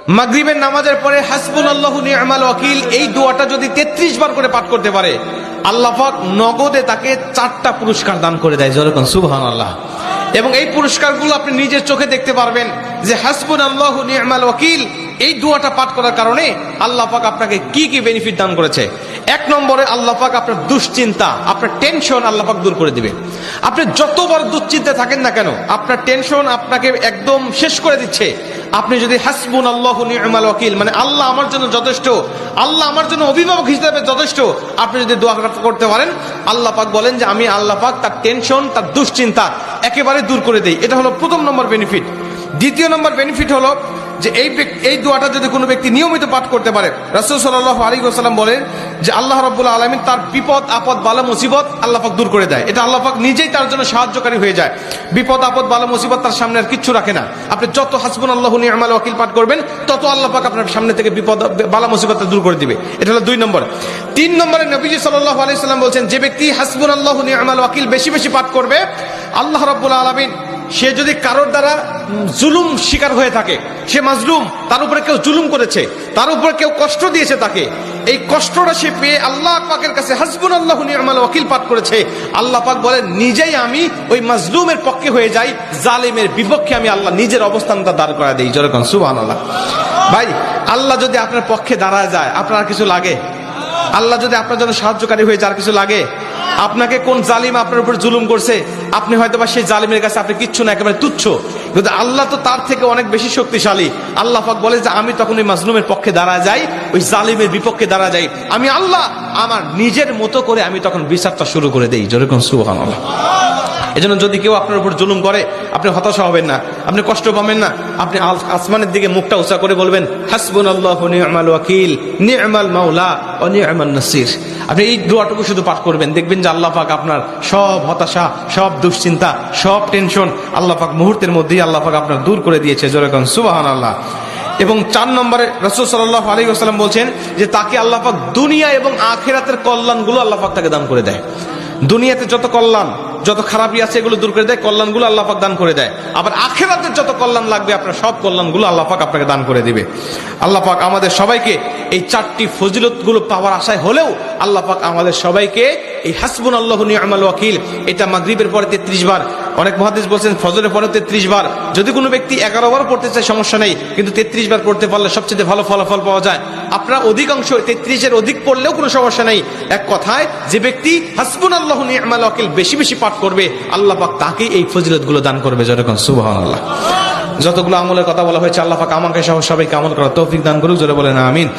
মাগরিবের নামাজের পরে হাসবুনাল্লাহু নি'মাল ওয়াকিল এই দোয়াটা যদি 33 বার করে পাঠ করতে পারে, আল্লাহ পাক নগদে তাকে 4টা পুরস্কার দান করে দেয়। যেরকম সুবহানাল্লাহ। এবং এই পুরস্কারগুলো আপনি নিজের চোখে দেখতে পারবেন যে হাসবুনাল্লাহু নি'মাল ওয়াকিল এই দোয়াটা পাঠ করার কারণে আল্লাহ পাক আপনাকে কি কি বেনিফিট দান করেছে। 1 নম্বরে আল্লাহ পাক আপনার দুশ্চিন্তা, আপনার টেনশন আল্লাহ পাক দূর করে দিবে। আপনি যত বড় দুশ্চিন্তায় থাকেন না কেন, আপনার টেনশন আপনাকে একদম শেষ করে দিচ্ছে। আপনি যদি হাসবুনাল্লাহু নি'মাল ওয়াকিল মানে আল্লাহ আমার জন্য যথেষ্ট, আল্লাহ আমার জন্য অভিভাবক হিসেবে যথেষ্ট, আপনি যদি দোয়া করতে পারেন, আল্লাহ পাক বলেন যে আমি আল্লাহ পাক তার টেনশন, তার দুশ্চিন্তা একেবারে দূর করে দেই। এটা হলো প্রথম নম্বর বেনিফিট। দ্বিতীয় নম্বর বেনিফিট হলো যে এই দোয়াটা যদি কোনো ব্যক্তি নিয়মিত পাঠ করতে পারে, রাসূল সাল্লাল্লাহু আলাইহি ওয়াসাল্লাম বলেন যে আল্লাহ রাব্বুল আলামিন তার বিপদ আপদ বালা মুসিবত আল্লাহ পাক দূর করে দেয়। এটা আল্লাহ পাক নিজেই তার জন্য সাহায্যকারী হয়ে যায়। বিপদ আপদ বালা মুসিবত তার সামনে আর কিচ্ছু রাখে না। আপনি যত হাসবুনাল্লাহু নি'মাল ওয়াকিল পাঠ করবেন, তত আল্লাহ পাক আপনার সামনে থেকে বিপদ বালা মুসিবত দূর করে দিবে। এটা হলো 2 নম্বর। 3 নম্বরে নবীজি সাল্লাল্লাহু আলাইহি ওয়াসাল্লাম বলছেন, যে ব্যক্তি হাসবুনাল্লাহু নি'মাল ওয়াকিল বেশি বেশি পাঠ করবে, আল্লাহ রাব্বুল আলামিন সে যদি কারোর দ্বারা জুলুম শিকার হয়ে থাকে, সে মাজলুম, তার উপরে কেউ জুলুম করেছে, তার উপরে কেউ কষ্ট দিয়েছে, তাকে এই কষ্টটা সে পেয়ে আল্লাহ পাকের কাছে হাসবুনাল্লাহু নি'মাল ওয়াকিল পাঠ করেছে, আল্লাহ পাক বলেন নিজেই আমি ওই মাজলুমের পক্ষে হয়ে যাই, জালিমের বিপক্ষে আমি আল্লাহ নিজের অবস্থানটা দাঁড় করা দেই। যেরকম সুবহানাল্লাহ। ভাই, আল্লাহ যদি আপনার পক্ষে দাঁড়ায় যায়, আপনার আর কিছু লাগে? আল্লাহ যদি আপনার জন্য সাহায্যকারী হয়ে যায়, আর কিছু লাগে? আপনাকে কোন জালিম আপনার উপর জুলুম করছে, আপনি হয়তোবা সেই জালিমের কাছে আপনি কিচ্ছু না, একেবারে তুচ্ছ, কিন্তু আল্লাহ তো তার থেকে অনেক বেশি শক্তিশালী। আল্লাহ পাক বলে যে আমি তখন ওই মাজলুমের পক্ষে দাঁড়া যাই, ওই জালিমের বিপক্ষে দাঁড়া যাই, আমি আল্লাহ আমার নিজের মতো করে আমি তখন বিচারটা শুরু করে দেই। যেরকম সুবহানাল্লাহ। এজন্য যদি কেউ আপনার উপর জুলুম করে, আপনি হতাশা হবেন না, আপনি কষ্ট পাবেন না, আপনি আসমানের দিকে মুখটা উঁচা করে বলবেন হাসবুনাল্লাহু নি'মাল ওয়াকিল নি'মাল মাওলা ওয়া নি'মান নাসির। আপনি এই দোয়াটুকু শুধু পাঠ করবেন, দেখবেন যে আল্লাহ পাক আপনার সব হতাশা, সব দুশ্চিন্তা, সব টেনশন আল্লাহ পাক মুহূর্তের মধ্যেই আল্লাহ পাক আপনার দূর করে দিয়েছে। যেরকম সুবহানাল্লাহ। এবং 4 নম্বরে রাসূল সাল্লাল্লাহু আলাইহি ওয়াসাল্লাম বলছেন যে তাকে আল্লাহ পাক দুনিয়া এবং আখিরাতের কল্যাণগুলো আল্লাহ পাক তাকে দান করে দেয়। দুনিয়াতে যত কল্যাণ, যত খারাপই আছে এগুলো দূর করে দেয়, কল্যাণগুলো আল্লাহ পাক দান করে দেয়। আবার আখিরাতের যত কল্যাণ লাগবে আপনার সব কল্যাণগুলো আল্লাহ পাক আপনাকে দান করে দিবে। আল্লাহ পাক আমাদের সবাইকে এই 4টি ফজিলতগুলো পাওয়ার আশায় হলেও আল্লাহ পাক আমাদের সবাইকে এই হাসবুনাল্লাহু নি'মাল ওয়াকিল এটা মাগরিবের পরে 33 বার, অনেক মুহাদ্দিস বলছেন ফজরের পরে 33 বার, যদি কোনো ব্যক্তি 11 বার পড়তে চায় সমস্যা নেই, কিন্তু 33 বার পড়তে পারলে সবচেয়ে ভালো ফলাফল পাওয়া যায়। আপনারা অধিকাংশ 33-এর অধিক পড়লেও কোনো সমস্যা নেই। এক কথায় যে ব্যক্তি হাসবুনাল্লাহু নি'মাল ওয়াকিল বেশি বেশি পাঠ করবে, আল্লাহ পাক তাকে এই ফজিলতগুলো দান করবে। যেরকম সুবহানাল্লাহ। যতগুলো আমলের কথা বলা হয়েছে, আল্লাহ পাক আমাকে সহ সবাইকে আমল করার তৌফিক দান করুক। জোরে বলেন আমিন।